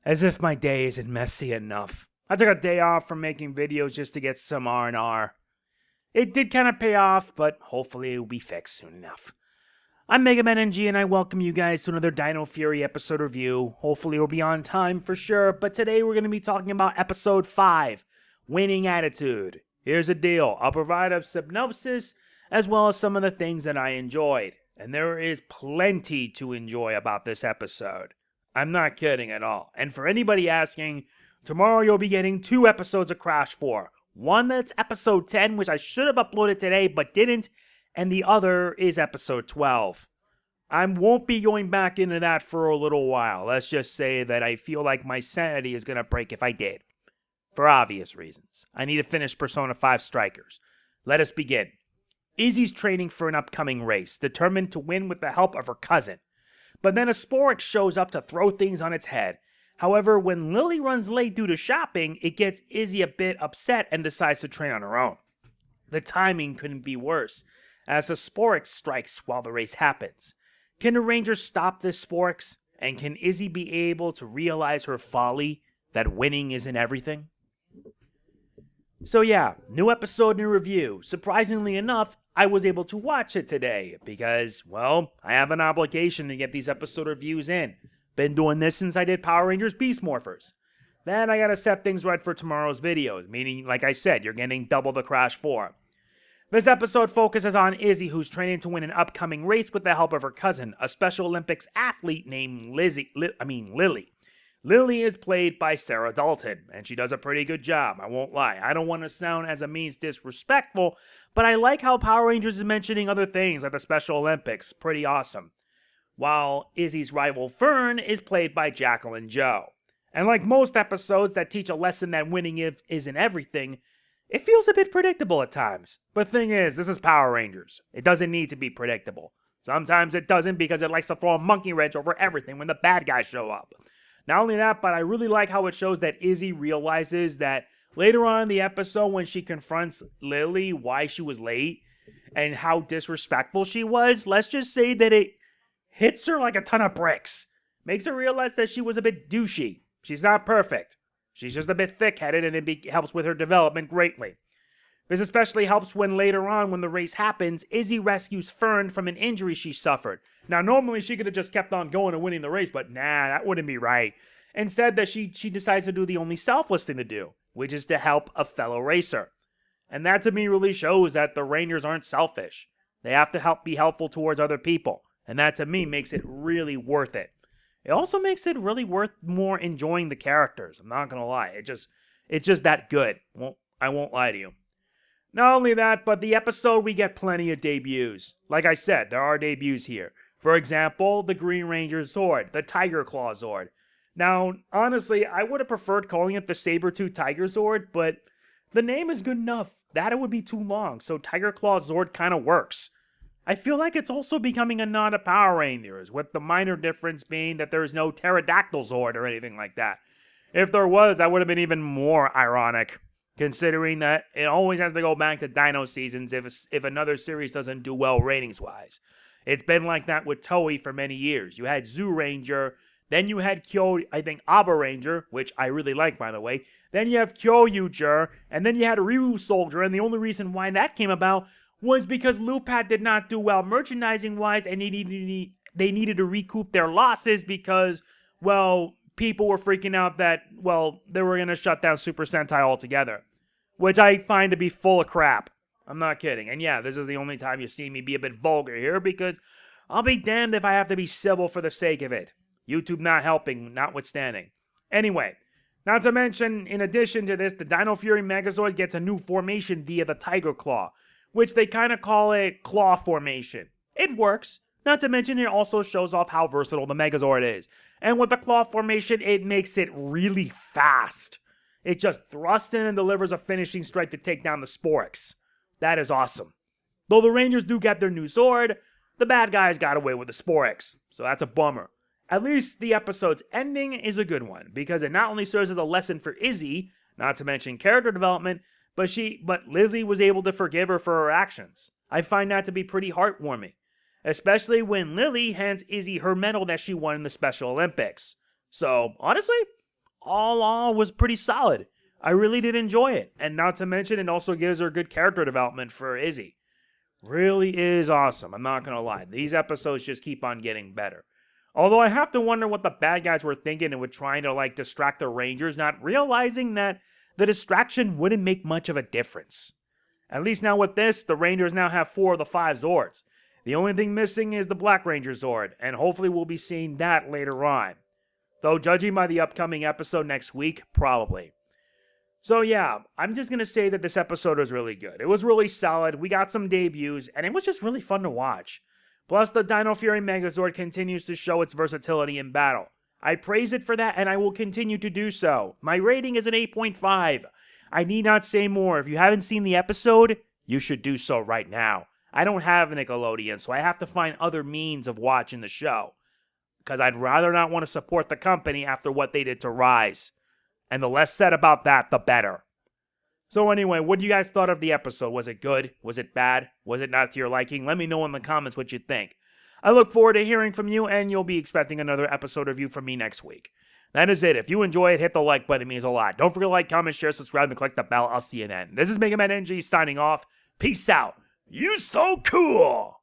As if my day isn't messy enough. I took a day off from making videos just to get some R&R. It did kind of pay off, but hopefully it will be fixed soon enough. I'm Mega Man NG, and I welcome you guys to another Dino Fury episode review. Hopefully it'll be on time for sure, but today we're going to be talking about episode 5, Winning Attitude. Here's the deal. I'll provide a synopsis as well as some of the things that I enjoyed. And there is plenty to enjoy about this episode. I'm not kidding at all. And for anybody asking, tomorrow you'll be getting 2 episodes of Crash 4. One that's episode 10, which I should have uploaded today but didn't. And the other is episode 12. I won't be going back into that for a little while. Let's just say that I feel like my sanity is going to break if I did. For obvious reasons. I need to finish Persona 5 Strikers. Let us begin. Izzy's training for an upcoming race, determined to win with the help of her cousin. But then a Sporix shows up to throw things on its head. However, when Lily runs late due to shopping, it gets Izzy a bit upset and decides to train on her own. The timing couldn't be worse, as the Sporix strikes while the race happens. Can the Rangers stop this Sporix? And can Izzy be able to realize her folly, that winning isn't everything? So yeah, new episode, new review. Surprisingly enough, I was able to watch it today because, well, I have an obligation to get these episode reviews in. Been doing this since I did Power Rangers Beast Morphers. Then I gotta set things right for tomorrow's videos, meaning, like I said, you're getting double the Crash 4. This episode focuses on Izzy, who's training to win an upcoming race with the help of her cousin, a Special Olympics athlete named Lily. Lily is played by Sarah Dalton, and she does a pretty good job, I won't lie. I don't want to sound as a means disrespectful, but I like how Power Rangers is mentioning other things like the Special Olympics. Pretty awesome. While Izzy's rival Fern is played by Jacqueline Joe. And like most episodes that teach a lesson that winning isn't everything, it feels a bit predictable at times. But thing is, this is Power Rangers. It doesn't need to be predictable. Sometimes it doesn't because it likes to throw a monkey wrench over everything when the bad guys show up. Not only that, but I really like how it shows that Izzy realizes that later on in the episode when she confronts Lily why she was late and how disrespectful she was, let's just say that it hits her like a ton of bricks. Makes her realize that she was a bit douchey. She's not perfect. She's just a bit thick-headed, and it helps with her development greatly. This especially helps when later on, when the race happens, Izzy rescues Fern from an injury she suffered. Now, normally she could have just kept on going and winning the race, but nah, that wouldn't be right. Instead, that she decides to do the only selfless thing to do, which is to help a fellow racer. And that to me really shows that the Rangers aren't selfish. They have to be helpful towards other people. And that to me makes it really worth it. It also makes it really worth more enjoying the characters. I'm not going to lie. It's just that good. I won't lie to you. Not only that, but the episode we get plenty of debuts. Like I said, there are debuts here. For example, the Green Ranger Zord, the Tiger Claw Zord. Now, honestly, I would have preferred calling it the Saber-Tooth Tiger Zord, but the name is good enough. That it would be too long, so Tiger Claw Zord kind of works. I feel like it's also becoming a nod to Power Rangers, with the minor difference being that there is no Pterodactyl Zord or anything like that. If there was, that would have been even more ironic. Considering that it always has to go back to Dino seasons if another series doesn't do well ratings-wise. It's been like that with Toei for many years. You had Zoo Ranger, then you had Aba Ranger, which I really like, by the way. Then you have Kyoryuger, and then you had Ryu Soldier, and the only reason why that came about was because Lupat did not do well merchandising-wise, and they needed to recoup their losses because, well, people were freaking out that, well, they were going to shut down Super Sentai altogether. Which I find to be full of crap. I'm not kidding. And yeah, this is the only time you see me be a bit vulgar here because I'll be damned if I have to be civil for the sake of it. YouTube not helping, notwithstanding. Anyway, not to mention, in addition to this, the Dino Fury Megazord gets a new formation via the Tiger Claw, which they kind of call a Claw Formation. It works. Not to mention, it also shows off how versatile the Megazord is. And with the Claw Formation, it makes it really fast. It just thrusts in and delivers a finishing strike to take down the Sporix. That is awesome. Though the Rangers do get their new Zord, the bad guys got away with the Sporix, so that's a bummer. At least the episode's ending is a good one, because it not only serves as a lesson for Izzy, not to mention character development, but Lizzie was able to forgive her for her actions. I find that to be pretty heartwarming, especially when Lily hands Izzy her medal that she won in the Special Olympics. So, honestly, all was pretty solid. I really did enjoy it. And not to mention, it also gives her good character development for Izzy. Really is awesome, I'm not going to lie. These episodes just keep on getting better. Although I have to wonder what the bad guys were thinking and were trying to distract the Rangers, not realizing that the distraction wouldn't make much of a difference. At least now with this, the Rangers now have 4 of the 5 Zords. The only thing missing is the Black Ranger Zord, and hopefully we'll be seeing that later on. Though judging by the upcoming episode next week, probably. So yeah, I'm just going to say that this episode was really good. It was really solid, we got some debuts, and it was just really fun to watch. Plus, the Dino Fury Megazord continues to show its versatility in battle. I praise it for that, and I will continue to do so. My rating is an 8.5. I need not say more. If you haven't seen the episode, you should do so right now. I don't have Nickelodeon, so I have to find other means of watching the show. Because I'd rather not want to support the company after what they did to Rise. And the less said about that, the better. So anyway, what do you guys thought of the episode? Was it good? Was it bad? Was it not to your liking? Let me know in the comments what you think. I look forward to hearing from you, and you'll be expecting another episode review from me next week. That is it. If you enjoy it, hit the like button. It means a lot. Don't forget to like, comment, share, subscribe, and click the bell. I'll see you then. This is Mega Man NG signing off. Peace out. You so cool!